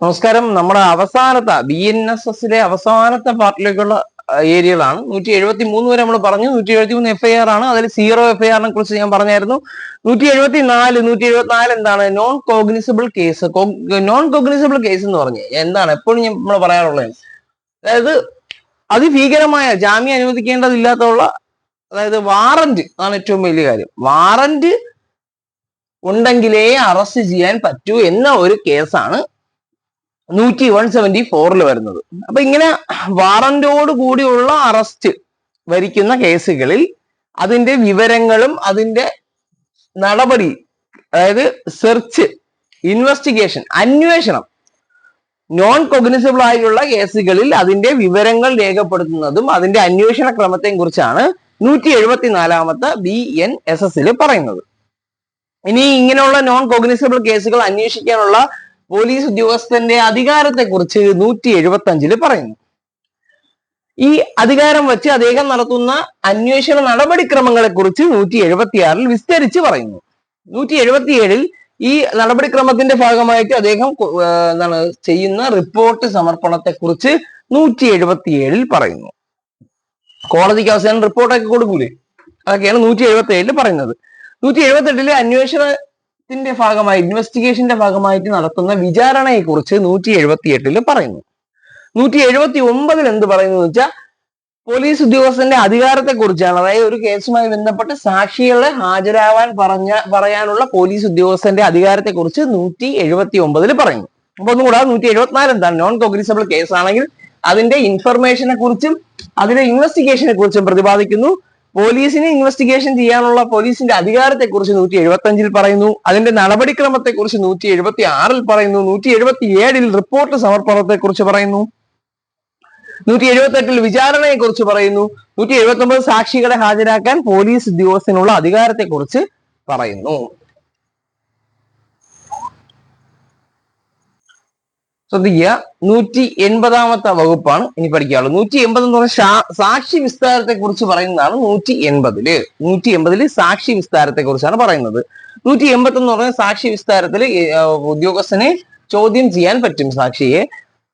നമസ്കാരം. നമ്മുടെ അവസാനത്തെ BNSSലെ അവസാനത്തെ പാർട്ടിലേക്കുള്ള ഏരിയകളാണ്. 173 വരെ നമ്മൾ പറഞ്ഞു. 173 FIR ആണ്. അതിൽ 0 FIR കുറിച്ച് ഞാൻ പറഞ്ഞായിരുന്നു. 174 എന്താണ്? Non cognisable case. Non cognisable case എന്ന് പറഞ്ഞ് എന്താണ് എപ്പോഴും നമ്മൾ പറയാറുള്ളത്? അതായത് അതിഭീകരമായ ജാമ്യം അനുവദിക്കേണ്ടതില്ലാത്തുള്ള, അതായത് വാറന്റ് ആണ് ഏറ്റവും വലിയ കാര്യം. വാറന്റ് ഉണ്ടെങ്കിലേ അറസ്റ്റ് ചെയ്യാൻ പറ്റൂ എന്ന ഒരു കേസാണ് 174 വരുന്നത്. അപ്പൊ ഇങ്ങനെ വാറന്റോട് കൂടിയുള്ള അറസ്റ്റ് വരിക്കുന്ന കേസുകളിൽ അതിന്റെ വിവരങ്ങളും അതിന്റെ നടപടി, അതായത് സെർച്ച്, ഇൻവെസ്റ്റിഗേഷൻ, അന്വേഷണം, നോൺ കൊഗ്നിസിബിൾ ആയിട്ടുള്ള കേസുകളിൽ അതിന്റെ വിവരങ്ങൾ രേഖപ്പെടുത്തുന്നതും അതിന്റെ അന്വേഷണ ക്രമത്തെയും കുറിച്ചാണ് 174 BNSS പറയുന്നത്. ഇനി ഇങ്ങനെയുള്ള നോൺ കോഗ്നിസിബിൾ കേസുകൾ അന്വേഷിക്കാനുള്ള പോലീസ് ഉദ്യോഗസ്ഥന്റെ അധികാരത്തെ കുറിച്ച് 175 പറയുന്നു. ഈ അധികാരം വെച്ച് അദ്ദേഹം നടത്തുന്ന അന്വേഷണ നടപടിക്രമങ്ങളെ കുറിച്ച് 176 വിസ്തരിച്ച് പറയുന്നു. 177 ഈ നടപടിക്രമത്തിന്റെ ഭാഗമായിട്ട് അദ്ദേഹം ചെയ്യുന്ന റിപ്പോർട്ട് സമർപ്പണത്തെ കുറിച്ച് 177 പറയുന്നു. കോടതിക്ക് അവസാനം റിപ്പോർട്ടൊക്കെ കൊടുക്കൂലേ, അതൊക്കെയാണ് 177 പറയുന്നത്. 178 അന്വേഷണത്തിന്റെ ഭാഗമായി, ഇൻവെസ്റ്റിഗേഷന്റെ ഭാഗമായിട്ട് നടത്തുന്ന വിചാരണയെ കുറിച്ച് 178 പറയുന്നു. 179 എന്ത് പറയുന്നു വെച്ചാൽ പോലീസ് ഉദ്യോഗസ്ഥന്റെ അധികാരത്തെ കുറിച്ചാണ്. അതായത് ഒരു കേസുമായി ബന്ധപ്പെട്ട് സാക്ഷികളെ ഹാജരാവാൻ പറയാനുള്ള പോലീസ് ഉദ്യോഗസ്ഥന്റെ അധികാരത്തെ കുറിച്ച് 179 പറയുന്നു. അപ്പൊ ഒന്നും കൂടാതെ 174 എന്താണ്? നോൺ കോഗ്നിസബിൾ കേസ് ആണെങ്കിൽ അതിന്റെ ഇൻഫർമേഷനെ കുറിച്ചും അതിന്റെ ഇൻവെസ്റ്റിഗേഷനെ കുറിച്ചും പ്രതിപാദിക്കുന്നു. പോലീസിന് ഇൻവെസ്റ്റിഗേഷൻ ചെയ്യാനുള്ള പോലീസിന്റെ അധികാരത്തെ കുറിച്ച് 175 പറയുന്നു. അതിന്റെ നടപടിക്രമത്തെ കുറിച്ച് 176 പറയുന്നു. 177 റിപ്പോർട്ട് സമർപ്പണത്തെ കുറിച്ച് പറയുന്നു. 178 വിചാരണയെ കുറിച്ച് പറയുന്നു. 179 സാക്ഷികളെ ഹാജരാക്കാൻ പോലീസ് ഉദ്യോഗസ്ഥനുള്ള അധികാരത്തെ കുറിച്ച് പറയുന്നു. ശ്രദ്ധിക്കുക, 180 വകുപ്പാണ് ഇനി പഠിക്കാനുള്ളത്. 180 എന്ന് പറഞ്ഞാൽ സാക്ഷി വിസ്താരത്തെ കുറിച്ച് പറയുന്നതാണ്. 180 സാക്ഷി വിസ്താരത്തെ കുറിച്ചാണ് പറയുന്നത്. 180 എന്ന് പറഞ്ഞാൽ സാക്ഷി വിസ്താരത്തിൽ ഉദ്യോഗസ്ഥനെ ചോദ്യം ചെയ്യാൻ പറ്റും സാക്ഷിയെ.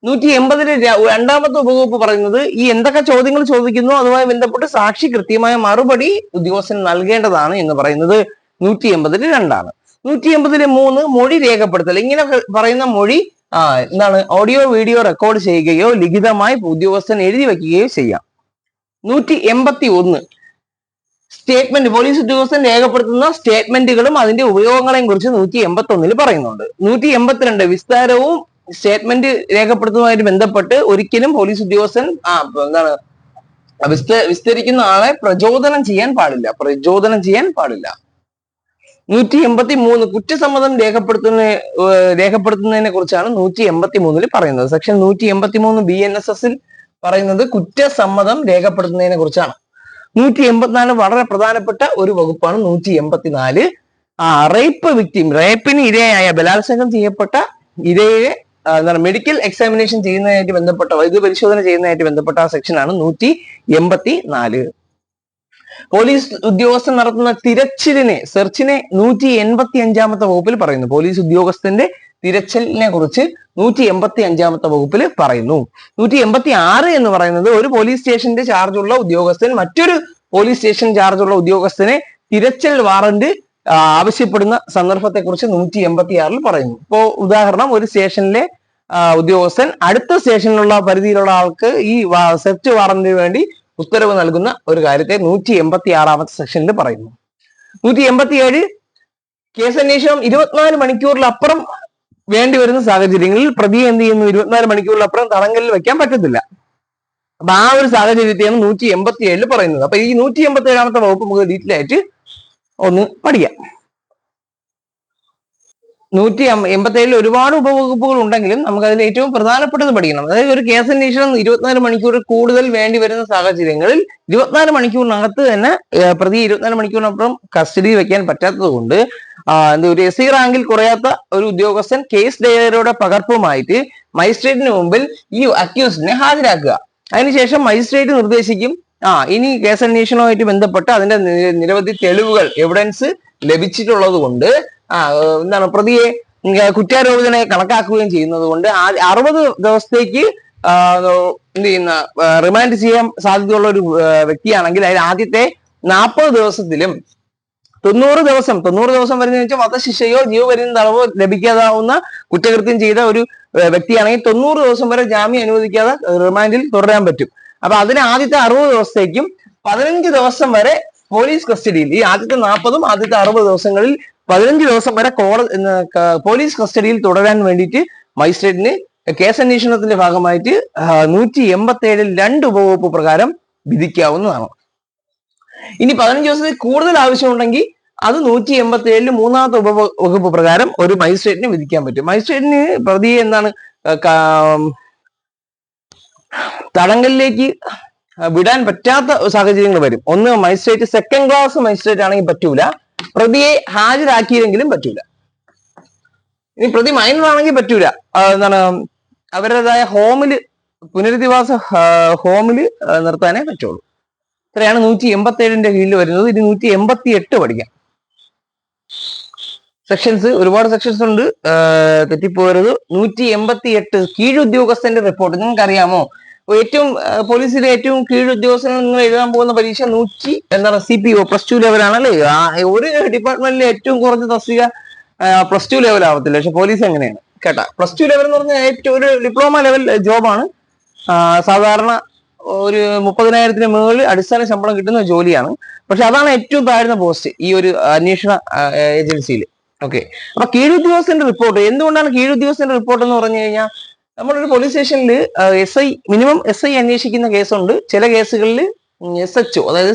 180 രണ്ടാമത്തെ ഉപവകുപ്പ് പറയുന്നത് ഈ എന്തൊക്കെ ചോദ്യങ്ങൾ ചോദിക്കുന്നു അതുമായി ബന്ധപ്പെട്ട് സാക്ഷി കൃത്യമായ മറുപടി ഉദ്യോഗസ്ഥന് നൽകേണ്ടതാണ് എന്ന് പറയുന്നത് 180 രണ്ടാണ്. 180 മൊഴി രേഖപ്പെടുത്തൽ. ഇങ്ങനെ പറയുന്ന മൊഴി എന്താണ്? ഓഡിയോ വീഡിയോ റെക്കോർഡ് ചെയ്യുകയോ ലിഖിതമായി ഉദ്യോഗസ്ഥൻ എഴുതി വയ്ക്കുകയോ ചെയ്യാം. 181 സ്റ്റേറ്റ്മെന്റ്. പോലീസ് ഉദ്യോഗസ്ഥൻ രേഖപ്പെടുത്തുന്ന സ്റ്റേറ്റ്മെന്റുകളും അതിന്റെ ഉപയോഗങ്ങളെയും കുറിച്ച് 181 പറയുന്നുണ്ട്. 182 വിസ്താരവും സ്റ്റേറ്റ്മെന്റ് രേഖപ്പെടുത്തുന്നതുമായിട്ട് ബന്ധപ്പെട്ട് ഒരിക്കലും പോലീസ് ഉദ്യോഗസ്ഥൻ എന്താണ് വിസ്തരിക്കുന്ന ആളെ പ്രചോദനം ചെയ്യാൻ പാടില്ല. 183 കുറ്റസമ്മതം രേഖപ്പെടുത്തുന്നതിനെ കുറിച്ചാണ് 183 പറയുന്നത്. സെക്ഷൻ 183 BNSS പറയുന്നത് കുറ്റസമ്മതം രേഖപ്പെടുത്തുന്നതിനെ കുറിച്ചാണ്. 184 വളരെ പ്രധാനപ്പെട്ട ഒരു വകുപ്പാണ്. 184 റേപ്പ് വിക്ടിം, റേപ്പിന് ഇരയായ, ബലാത്സംഗം ചെയ്യപ്പെട്ട ഇരയെ മെഡിക്കൽ എക്സാമിനേഷൻ ചെയ്യുന്നതിനായിട്ട് ബന്ധപ്പെട്ട, വൈദ്യപരിശോധന ചെയ്യുന്നതിനായിട്ട് ബന്ധപ്പെട്ട ആ സെക്ഷനാണ് 184. പോലീസ് ഉദ്യോഗസ്ഥൻ നടത്തുന്ന തിരച്ചിലിനെ, സെർച്ചിനെ 185 വകുപ്പിൽ പറയുന്നു. പോലീസ് ഉദ്യോഗസ്ഥന്റെ തിരച്ചിലിനെ കുറിച്ച് 185 വകുപ്പിൽ പറയുന്നു. 186 എന്ന് പറയുന്നത് ഒരു പോലീസ് സ്റ്റേഷന്റെ ചാർജുള്ള ഉദ്യോഗസ്ഥൻ മറ്റൊരു പോലീസ് സ്റ്റേഷൻ ചാർജുള്ള ഉദ്യോഗസ്ഥനെ തിരച്ചിൽ വാറന്റ് ആവശ്യപ്പെടുന്ന സന്ദർഭത്തെ കുറിച്ച് 186 പറയുന്നു. ഇപ്പോ ഉദാഹരണം, ഒരു സ്റ്റേഷനിലെ ഉദ്യോഗസ്ഥൻ അടുത്ത സ്റ്റേഷനിലുള്ള പരിധിയിലുള്ള ആൾക്ക് ഈ സെർച്ച് വാറന്റിന് വേണ്ടി ഉത്തരവ് നൽകുന്ന ഒരു കാര്യത്തെ 186 സെക്ഷനിൽ പറയുന്നു. 187 കേസന്വേഷണം 24 മണിക്കൂറിലപ്പുറം വേണ്ടി വരുന്ന സാഹചര്യങ്ങളിൽ പ്രതിയെ എന്ത് ചെയ്യുന്നു? 24 മണിക്കൂറിലപ്പുറം തടങ്കലിൽ വെക്കാൻ പറ്റത്തില്ല. അപ്പൊ ആ ഒരു സാഹചര്യത്തെയാണ് 187 പറയുന്നത്. അപ്പൊ ഈ 187 വകുപ്പ് നമുക്ക് ഡീറ്റെയിൽ ആയിട്ട് ഒന്ന് പഠിക്കാം. 187 ഒരുപാട് ഉപവകുപ്പുകൾ ഉണ്ടെങ്കിലും നമുക്ക് അതിൽ ഏറ്റവും പ്രധാനപ്പെട്ടത് പഠിക്കണം. അതായത് ഒരു കേസന്വേഷണം 24 മണിക്കൂറിൽ കൂടുതൽ വേണ്ടി വരുന്ന സാഹചര്യങ്ങളിൽ 24 മണിക്കൂറിനകത്ത് തന്നെ പ്രതി 24 മണിക്കൂറിനപ്പുറം കസ്റ്റഡിയിൽ വെക്കാൻ പറ്റാത്തത് കൊണ്ട് ഒരു SI റാങ്കിൽ കുറയാത്ത ഒരു ഉദ്യോഗസ്ഥൻ കേസ് ഡയറിയുടെ പകർപ്പുമായിട്ട് മജിസ്ട്രേറ്റിന് മുമ്പിൽ ഈ അക്യൂസ്ഡിനെ ഹാജരാക്കുക. അതിനുശേഷം മജിസ്ട്രേറ്റ് നിർദ്ദേശിക്കും ഇനി കേസന്വേഷണവുമായിട്ട് ബന്ധപ്പെട്ട് അതിന്റെ നിരവധി തെളിവുകൾ, എവിഡൻസ് ലഭിച്ചിട്ടുള്ളത് കൊണ്ട് പ്രതിയെ കുറ്റാരോപിതനെ കണക്കാക്കുകയും ചെയ്യുന്നത് കൊണ്ട് 60 ദിവസത്തേക്ക് എന്ത് ചെയ്യുന്ന റിമാൻഡ് ചെയ്യാൻ സാധ്യതയുള്ള ഒരു വ്യക്തിയാണെങ്കിൽ അതിൽ ആദ്യത്തെ 40 ദിവസത്തിലും 90 ദിവസം വരുന്ന വെച്ചാൽ വധശിക്ഷയോ ജീവപര്യന്തം തടവോ ലഭിക്കാതാവുന്ന കുറ്റകൃത്യം ചെയ്ത ഒരു വ്യക്തിയാണെങ്കിൽ 90 ദിവസം വരെ ജാമ്യം അനുവദിക്കാതെ റിമാൻഡിൽ തുടരാൻ പറ്റും. അപ്പൊ അതിന് ആദ്യത്തെ 60 ദിവസത്തേക്കും 15 ദിവസം വരെ പോലീസ് കസ്റ്റഡിയിൽ, ഈ ആദ്യത്തെ 40ഉം ആദ്യത്തെ 60 ദിവസങ്ങളിൽ 15 ദിവസം വരെ പോലീസ് കസ്റ്റഡിയിൽ തുടരാൻ വേണ്ടിയിട്ട് മജിസ്ട്രേറ്റിന് കേസന്വേഷണത്തിന്റെ ഭാഗമായിട്ട് 187 2 ഉപവകുപ്പ് പ്രകാരം വിധിക്കാവുന്നതാണ്. ഇനി 15 ദിവസത്തിൽ കൂടുതൽ ആവശ്യമുണ്ടെങ്കിൽ അത് 187 മൂന്നാമത്തെ ഉപവകുപ്പ് പ്രകാരം ഒരു മജിസ്ട്രേറ്റിന് വിധിക്കാൻ പറ്റും. മജിസ്ട്രേറ്റിന് പ്രതിയെ എന്താണ് തടങ്കലിലേക്ക് വിടാൻ പറ്റാത്ത സാഹചര്യങ്ങൾ വരും. ഒന്ന്, മജിസ്ട്രേറ്റ് സെക്കൻഡ് ക്ലാസ് മജിസ്ട്രേറ്റ് ആണെങ്കിൽ പറ്റൂല, പ്രതിയെ ഹാജരാക്കിയില്ലെങ്കിലും പറ്റൂല. ഇനി പ്രതി മൈനർ ആണെങ്കിൽ പറ്റൂല, എന്താണ് അവരുടേതായ ഹോമില് പുനരധിവാസ ഹോമില് നിർത്താനേ പറ്റുള്ളൂ. ഇത്രയാണ് 187 കീഴിൽ വരുന്നത്. ഇനി 188 പഠിക്കാം. സെക്ഷൻസ് ഒരുപാട് സെക്ഷൻസ് ഉണ്ട്, തെറ്റിപ്പോരുത്. 188 കീഴുദ്യോഗസ്ഥന്റെ റിപ്പോർട്ട്. നിങ്ങൾക്ക് അറിയാമോ, ഏറ്റവും പോലീസിലെ ഏറ്റവും കീഴുദ്യോഗസ്ഥൻ നിങ്ങൾ എഴുതാൻ പോകുന്ന പരീക്ഷ 100 എന്താണ് CPO +2 ലെവലാണ് അല്ലേ? ഒരു ഡിപ്പാർട്ട്മെന്റിലെ ഏറ്റവും കുറഞ്ഞ തസ്തിക +2 ലെവൽ ആവത്തില്ല, പക്ഷെ പോലീസ് എങ്ങനെയാണ് കേട്ടാ. +2 ലെവൽ എന്ന് പറഞ്ഞാൽ ഏറ്റവും ഒരു ഡിപ്ലോമ ലെവൽ ജോബാണ്. സാധാരണ ഒരു 30,000-ന് മുകളിൽ അടിസ്ഥാന ശമ്പളം കിട്ടുന്ന ജോലിയാണ്. പക്ഷെ അതാണ് ഏറ്റവും താഴ്ന്ന പോസ്റ്റ് ഈ ഒരു അന്വേഷണ ഏജൻസിയിൽ. ഓക്കെ, അപ്പൊ കീഴുദ്യോഗസ്ഥന്റെ റിപ്പോർട്ട്. എന്തുകൊണ്ടാണ് കീഴുദ്യോഗസ്ഥന്റെ റിപ്പോർട്ട് എന്ന് പറഞ്ഞു കഴിഞ്ഞാൽ, നമ്മളൊരു പോലീസ് സ്റ്റേഷനിൽ മിനിമം SI അന്വേഷിക്കുന്ന കേസുണ്ട്. ചില കേസുകളിൽ SHO, അതായത്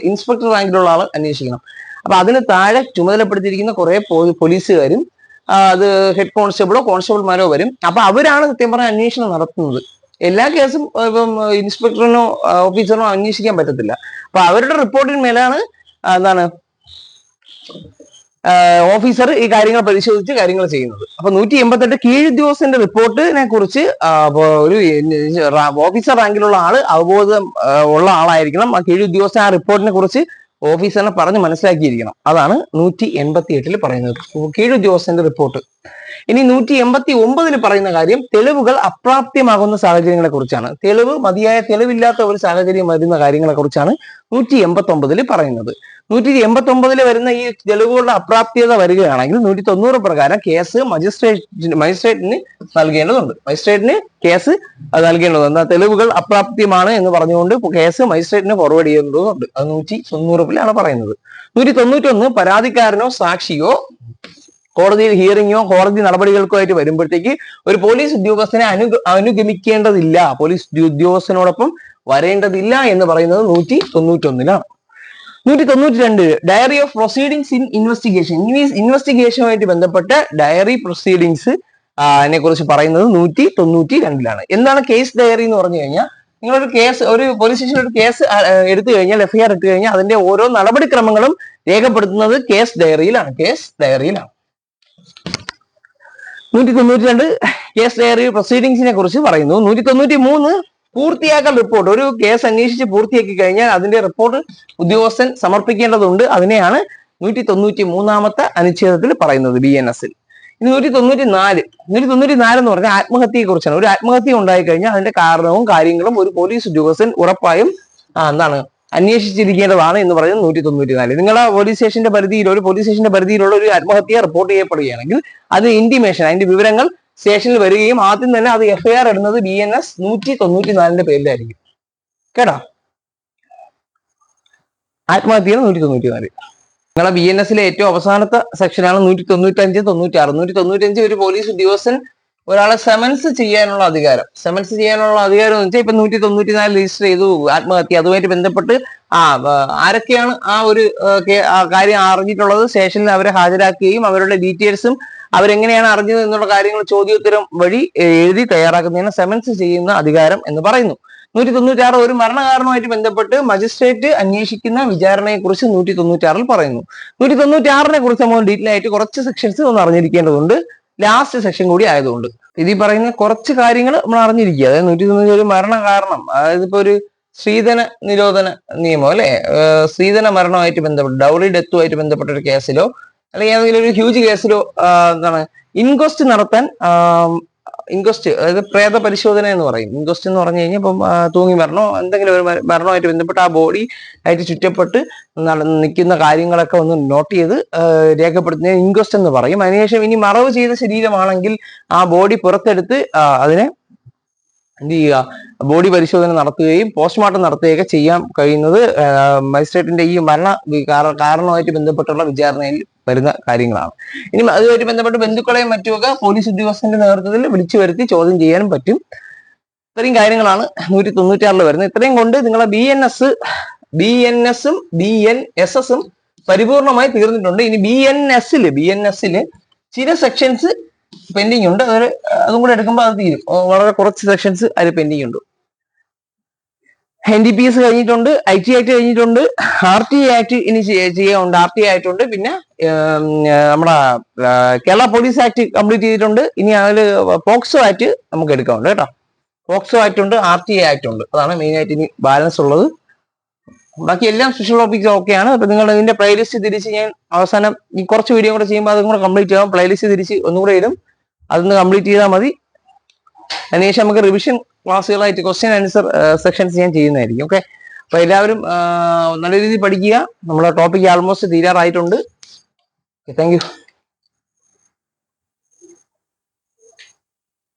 ഇൻസ്പെക്ടർ റാങ്കിലുള്ള ആൾ അന്വേഷിക്കണം. അപ്പൊ അതിന് താഴെ ചുമതലപ്പെടുത്തിയിരിക്കുന്ന കുറെ പോലീസുകാരും അത് ഹെഡ് കോൺസ്റ്റബിൾമാരോ വരും. അപ്പൊ അവരാണ് സത്യം പറഞ്ഞ അന്വേഷണം നടത്തുന്നത്. എല്ലാ കേസും ഇപ്പം ഇൻസ്പെക്ടറിനോ ഓഫീസറിനോ അന്വേഷിക്കാൻ പറ്റത്തില്ല. അപ്പൊ അവരുടെ റിപ്പോർട്ടിന് മേലാണ് എന്താണ് ഓഫീസർ ഈ കാര്യങ്ങൾ പരിശോധിച്ച് കാര്യങ്ങൾ ചെയ്യുന്നത്. അപ്പൊ 188 കീഴുദ്യോഗസ്ഥന്റെ റിപ്പോർട്ടിനെ കുറിച്ച് ഒരു ഓഫീസർ റാങ്കിലുള്ള ആള് അവബോധം ഉള്ള ആളായിരിക്കണം. ആ കീഴുദ്യോഗസ്ഥൻ ആ റിപ്പോർട്ടിനെ കുറിച്ച് ഓഫീസറിനെ പറഞ്ഞ് മനസ്സിലാക്കിയിരിക്കണം. അതാണ് 188 പറയുന്നത്, കീഴുദ്യോഗസ്ഥന്റെ റിപ്പോർട്ട്. ഇനി 189 പറയുന്ന കാര്യം തെളിവുകൾ അപ്രാപ്യമാകുന്ന സാഹചര്യങ്ങളെ കുറിച്ചാണ്. മതിയായ തെളിവില്ലാത്ത ഒരു സാഹചര്യം വരുന്ന കാര്യങ്ങളെ കുറിച്ചാണ് 189 പറയുന്നത്. 189 വരുന്ന ഈ തെളിവുകളുടെ അപ്രാപ്യത വരികയാണെങ്കിൽ 190 പ്രകാരം കേസ് മജിസ്ട്രേറ്റിന് നൽകേണ്ടതുണ്ട്. മജിസ്ട്രേറ്റിന് കേസ് നൽകേണ്ടതുണ്ട്. തെളിവുകൾ അപ്രാപ്യമാണ് എന്ന് പറഞ്ഞുകൊണ്ട് കേസ് മജിസ്ട്രേറ്റിന് ഫോർവേഡ് ചെയ്യേണ്ടതുണ്ട്. അത് 190 പറയുന്നത്. 191 പരാതിക്കാരനോ സാക്ഷിയോ കോടതിയിൽ ഹിയറിങ്ങോ കോടതി നടപടികൾക്കോ ആയിട്ട് വരുമ്പോഴത്തേക്ക് ഒരു പോലീസ് ഉദ്യോഗസ്ഥനെ അനുഗമിക്കേണ്ടതില്ല, പോലീസ് ഉദ്യോഗസ്ഥനോടൊപ്പം വരേണ്ടതില്ല എന്ന് പറയുന്നത് 191. 192 diary of proceedings in investigation. ഇൻവെസ്റ്റിഗേഷനുമായിട്ട് ബന്ധപ്പെട്ട ഡയറി പ്രൊസീഡിങ്സ് കുറിച്ച് പറയുന്നത് 192. എന്താണ് കേസ് ഡയറി എന്ന് പറഞ്ഞു കഴിഞ്ഞാൽ, നിങ്ങളൊരു കേസ്, ഒരു പോലീസ് സ്റ്റേഷനിൽ ഒരു കേസ് എടുത്തു കഴിഞ്ഞാൽ, FIR ഇട്ട് കഴിഞ്ഞാൽ അതിന്റെ ഓരോ നടപടിക്രമങ്ങളും രേഖപ്പെടുത്തുന്നത് കേസ് ഡയറിയിലാണ്. 192 കേസ് ഡയറി പ്രൊസീഡിങ്സിനെ കുറിച്ച് പറയുന്നു. 193 പൂർത്തിയാക്കൽ റിപ്പോർട്ട്. ഒരു കേസ് അന്വേഷിച്ച് പൂർത്തിയാക്കി കഴിഞ്ഞാൽ അതിന്റെ റിപ്പോർട്ട് ഉദ്യോഗസ്ഥൻ സമർപ്പിക്കേണ്ടതുണ്ട്. അതിനെയാണ് 193 അനുച്ഛേദത്തിൽ പറയുന്നത് BNS-ൽ. ഇനി 194 എന്ന് പറഞ്ഞാൽ ആത്മഹത്യയെ കുറിച്ചാണ്. ഒരു ആത്മഹത്യ ഉണ്ടായി കഴിഞ്ഞാൽ അതിന്റെ കാരണവും കാര്യങ്ങളും ഒരു പോലീസ് ഉദ്യോഗസ്ഥൻ ഉറപ്പായും അന്വേഷിച്ചിരിക്കേണ്ടതാണ് എന്ന് പറയുന്നത് 194. നിങ്ങളുടെ പോലീസ് സ്റ്റേഷന്റെ പരിധിയിലുള്ള ഒരു ആത്മഹത്യ റിപ്പോർട്ട് ചെയ്യപ്പെടുകയാണെങ്കിൽ അത് ഇന്റിമേഷൻ, അതിന്റെ വിവരങ്ങൾ സ്റ്റേഷനിൽ വരികയും ആദ്യം തന്നെ അത് FIR ഇടുന്നത് BNS 194 പേരിലായിരിക്കും. കേട്ടോ, ആത്മഹത്യയാണ് 194. നിങ്ങളെ BNS-ലെ ഏറ്റവും അവസാനത്തെ സെക്ഷനാണ് 195, 96. 195 ഒരു പോലീസ് ഉദ്യോഗസ്ഥൻ ഒരാളെ സമൻസ് ചെയ്യാനുള്ള അധികാരം എന്ന് വെച്ചാൽ ഇപ്പൊ 194 രജിസ്റ്റർ ചെയ്തു ആത്മഹത്യ, അതുമായിട്ട് ബന്ധപ്പെട്ട് ആരൊക്കെയാണ് ആ ഒരു കാര്യം അറിഞ്ഞിട്ടുള്ളത് സ്റ്റേഷനിൽ അവരെ ഹാജരാക്കുകയും അവരുടെ ഡീറ്റെയിൽസും അവരെങ്ങനെയാണ് അറിഞ്ഞത് എന്നുള്ള കാര്യങ്ങൾ ചോദ്യോത്തരം വഴി എഴുതി തയ്യാറാക്കുന്നതിന് സമൻസ് ചെയ്യുന്ന അധികാരം എന്ന് പറയുന്നു. 196 ഒരു മരണകാരണവുമായിട്ട് ബന്ധപ്പെട്ട് മജിസ്ട്രേറ്റ് അന്വേഷിക്കുന്ന വിചാരണയെ കുറിച്ച് 196 പറയുന്നു. 196 കുറിച്ച് നമ്മൾ ഡീറ്റെയിൽ ആയിട്ട് കുറച്ച് സെക്ഷൻസ് ഒന്ന് അറിഞ്ഞിരിക്കേണ്ടതുണ്ട്, ലാസ്റ്റ് സെക്ഷൻ കൂടി ആയതുകൊണ്ട്. ഇതിൽ പറയുന്ന കുറച്ച് കാര്യങ്ങൾ നമ്മൾ അറിഞ്ഞിരിക്കുക. അതായത് 191 മരണ കാരണം, അതായത് ഇപ്പൊ ഒരു സ്ത്രീധന നിരോധന നിയമം അല്ലെ, സ്ത്രീധന മരണമായിട്ട് ബന്ധപ്പെട്ട് ഡൗറി ഡെത്തുമായിട്ട് ബന്ധപ്പെട്ട ഒരു കേസിലോ അല്ലെങ്കിൽ ഏതെങ്കിലും ഒരു ഹ്യൂജ് കേസിലോ എന്താണ് ഇൻക്വസ്റ്റ് നടത്താൻ ഇൻക്വസ്റ്റ്, അതായത് പ്രേത പരിശോധന എന്ന് പറയും. ഇൻക്വസ്റ്റ് എന്ന് പറഞ്ഞു കഴിഞ്ഞാൽ ഇപ്പം തൂങ്ങി മരണോ എന്തെങ്കിലും ഒരു മരണമായിട്ട് ബന്ധപ്പെട്ട് ആ ബോഡി ആയിട്ട് ചുറ്റപ്പെട്ട് നിൽക്കുന്ന കാര്യങ്ങളൊക്കെ ഒന്ന് നോട്ട് ചെയ്ത് രേഖപ്പെടുത്തുന്ന ഇൻക്വസ്റ്റ് എന്ന് പറയും. അതിനുശേഷം ഇനി മറവ് ചെയ്ത ശരീരമാണെങ്കിൽ ആ ബോഡി പുറത്തെടുത്ത് അതിനെ എന്ത് ചെയ്യുക, ബോഡി പരിശോധന നടത്തുകയും പോസ്റ്റ്മോർട്ടം നടത്തുകയൊക്കെ ചെയ്യാൻ കഴിയുന്നത് മജിസ്ട്രേറ്റിന്റെ ഈ മരണ കാരണവുമായിട്ട് ബന്ധപ്പെട്ടുള്ള വിചാരണയിൽ വരുന്ന കാര്യങ്ങളാണ്. ഇനി അതുമായിട്ട് ബന്ധപ്പെട്ട് ബന്ധുക്കളെയും മറ്റുമൊക്കെ പോലീസ് ഉദ്യോഗസ്ഥന്റെ നേതൃത്വത്തിൽ വിളിച്ചു വരുത്തി ചോദ്യം ചെയ്യാനും പറ്റും. ഇത്രയും കാര്യങ്ങളാണ് 196 വരുന്നത്. ഇത്രയും കൊണ്ട് നിങ്ങളെ BNSഉം BNSSഉം പരിപൂർണമായി തീർന്നിട്ടുണ്ട്. ഇനി BNSല് ചില സെക്ഷൻസ് പെൻഡിങ് ഉണ്ട്. അതും കൂടെ എടുക്കുമ്പോൾ അത് തീരും. വളരെ കുറച്ച് സെക്ഷൻസ് അതിൽ പെൻഡിങ് ഉണ്ട്. NDPS കഴിഞ്ഞിട്ടുണ്ട്, IT ആക്ട് കഴിഞ്ഞിട്ടുണ്ട്, RT ആക്ട് ഇനി ചെയ്യാനുണ്ട്, RT ആയിട്ടുണ്ട്. പിന്നെ നമ്മുടെ കേരള പോലീസ് ആക്ട് കംപ്ലീറ്റ് ചെയ്തിട്ടുണ്ട്. ഇനി അതിൽ പോക്സോ ആക്ട് നമുക്ക് എടുക്കാനുണ്ട് കേട്ടോ. പോക്സോ ആക്ട് ഉണ്ട്, RT ആക്ട് ഉണ്ട്. അതാണ് മെയിൻ ആയിട്ട് ഇനി ബാലൻസ് ഉള്ളത്. ബാക്കി എല്ലാം സ്പെഷ്യൽ ടോപ്പിക്സ് ഓക്കെയാണ്. അപ്പൊ നിങ്ങൾ ഇതിന്റെ പ്ലേലിസ്റ്റ് തിരിച്ച് ഞാൻ അവസാനം ഈ കുറച്ച് വീഡിയോ കൂടെ ചെയ്യുമ്പോൾ അതും കൂടെ കംപ്ലീറ്റ് ചെയ്യാം. പ്ലേലിസ്റ്റ് തിരിച്ച് ഒന്നുകൂടെ ഇടും, അതൊന്ന് കംപ്ലീറ്റ് ചെയ്താൽ മതി. അതിനുശേഷം നമുക്ക് റിവിഷൻ ക്ലാസ്സുകളായിട്ട് ക്വസ്റ്റ്യൻ ആൻസർ സെക്ഷൻസ് ഞാൻ ചെയ്യുന്നതായിരിക്കും. ഓക്കെ, അപ്പൊ എല്ലാവരും നല്ല രീതിയിൽ പഠിക്കുക. നമ്മുടെ ടോപ്പിക് ആൾമോസ്റ്റ് തീരാറായിട്ടുണ്ട്. Thank U.